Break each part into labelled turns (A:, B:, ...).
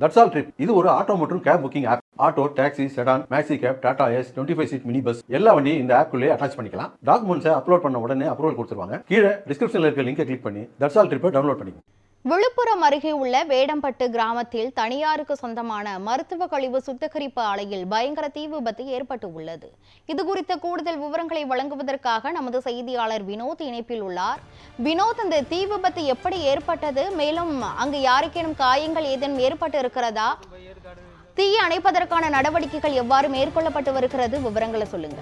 A: That's all trip இது ஒரு auto மற்றும் cab booking app. Auto, taxi, sedan, maxi cab, Tata ace, 25 seat mini bus எல்லா வண்டியும் இந்த ஆப்குள்ளே அட்டாச் பண்ணிக்கலாம். டாக்குமெண்ட்ஸை அப்லோட் பண்ண உடனே அப்ரூவல் கொடுத்துருவாங்க. கீழே டிஸ்கிரிப்ஷன்ல இருக்க லிங்கை கிளிக் பண்ணி தட்ஸ் ஆல் ட்ரிப்பை டவுன்லோட் பண்ணிக்கோங்க.
B: விழுப்புரம் அருகே உள்ள வேடம்பட்டு கிராமத்தில் தனியாருக்கு சொந்தமான மருத்துவ கழிவு சுத்திகரிப்பு ஆலையில் பயங்கர தீ விபத்து ஏற்பட்டு உள்ளது. இது குறித்த கூடுதல் விவரங்களை வழங்குவதற்காக நமது செய்தியாளர் வினோத் இணைப்பில் உள்ளார். வினோத், இந்த தீ விபத்து எப்படி ஏற்பட்டது? மேலும் அங்கு யாருக்கேனும் காயங்கள் ஏதேனும் ஏற்பட்டு இருக்கிறதா? தீயை அணைப்பதற்கான நடவடிக்கைகள் எவ்வாறு மேற்கொள்ளப்பட்டு வருகிறது? விவரங்களை சொல்லுங்க.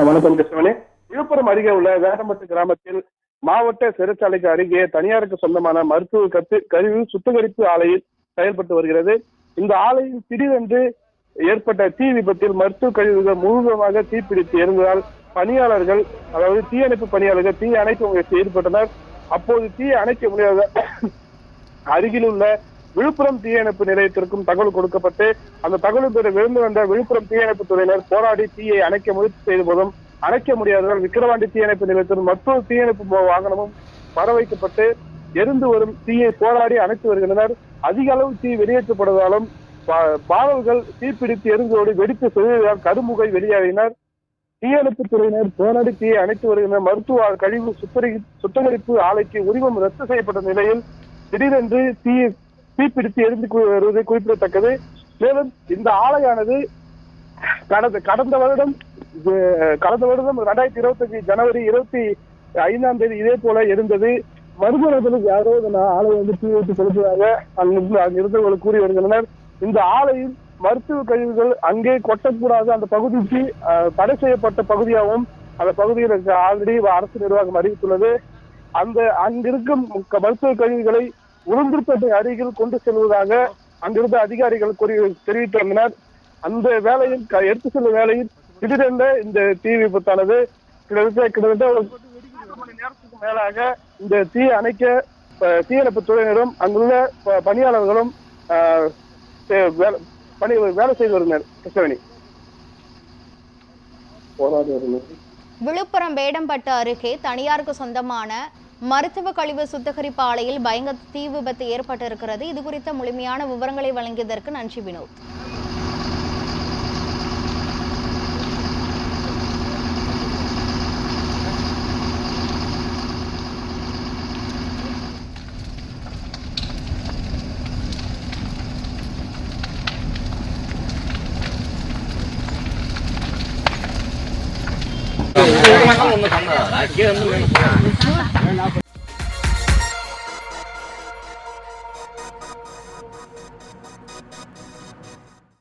C: வணக்கம் கிருஷ்ணவனே. விழுப்புரம் அருகே உள்ள வேடம்பட்டு கிராமத்தில் மாவட்ட சிறைச்சாலைக்கு அருகே தனியாருக்கு சொந்தமான மருத்துவ கழிவு சுத்திகரிப்பு ஆலையில் செயல்பட்டு வருகிறது. இந்த ஆலையில் திடீரென்று ஏற்பட்ட தீ விபத்தில் மருத்துவ கழிவுகள் முழுவதுமாக தீப்பிடித்து எரிந்ததால் பணியாளர்கள், அதாவது தீயணைப்பு பணியாளர்கள் தீ அணைக்க முயற்சி ஈடுபட்டனர். அப்போது தீ அணைக்க முடியாத அருகில் உள்ள விழுப்புரம் தீயணைப்பு நிலையத்திற்கும் தகவல் கொடுக்கப்பட்டு அந்த தகவல் பெற விழுந்து வந்த விழுப்புரம் தீயணைப்பு துறையினர் போராடி தீயை அணைக்க முயற்சி செய்த போதும் அணைக்க முடியாததால் விக்கிரவாண்டி தீயணைப்பு நிலையத்தில் மற்றொரு தீயணைப்பு வாகனமும் வர வைக்கப்பட்டு எரிந்து வரும் தீயை போராடி அணைத்து வருகின்றனர். அதிக அளவு தீ வெளியேற்றப்படுவதாலும் பாலர்கள் தீப்பிடித்து எரிந்தோடு வெடித்து செய்ததால் கருமுகை வெளியேறினர். தீயணைப்பு துறையினர் போராடி தீயை அணைத்து வருகின்றனர். மருத்துவ கழிவு சுத்திகரிப்பு ஆலைக்கு உரிமம் ரத்து செய்யப்பட்ட நிலையில் திடீரென்று தீப்பிடித்து எரிந்து வருவது குறிப்பிடத்தக்கது. மேலும் இந்த ஆலையானது கடந்த வருடம் 2025 ஜனவரி 25ஆம் தேதி இதே போல இருந்தது. மறுபுறத்தில் யாரோ ஆலை தீ வைத்து செலுத்துவதாக அங்கிருந்தவர்கள் கூறி வருகின்றனர். இந்த ஆலையில் மருத்துவ கழிவுகள் அங்கே கொட்டக்கூடாது, அந்த பகுதிக்கு தடை செய்யப்பட்ட பகுதியாகவும் அந்த பகுதியில் ஆல்ரெடி அரசு நிர்வாகம் அறிவித்துள்ளது. அங்கிருக்கும் மருத்துவ கழிவுகளை உளுந்தூர்பேட்டை அருகில் கொண்டு செல்வதாக அங்கிருந்த அதிகாரிகள் தெரிவித்து வந்தனர். அந்த வேலையில் எடுத்து செல்லும் வேலையில் திடீரென்று இந்த தீ விபத்தானது கிட்டத்தட்ட 2 மணி நேரத்துக்கு மேலாக இந்த தீ அணைக்க தீயணைப்பு துறையினரும் அங்குள்ள பணியாளர்களும் வேலை செய்து வருகின்றனர். கிருஷ்ணவேணி.
B: விழுப்புரம் வேடம்பட்டு அருகே தனியாருக்கு சொந்தமான மருத்துவ கழிவு சுத்திகரிப்பு ஆலையில் பயங்கர தீ விபத்து ஏற்பட்டு இருக்கிறது. இது குறித்த முழுமையான விவரங்களை வழங்கியதற்கு நன்றி வினோத்.
D: ஒண்ணு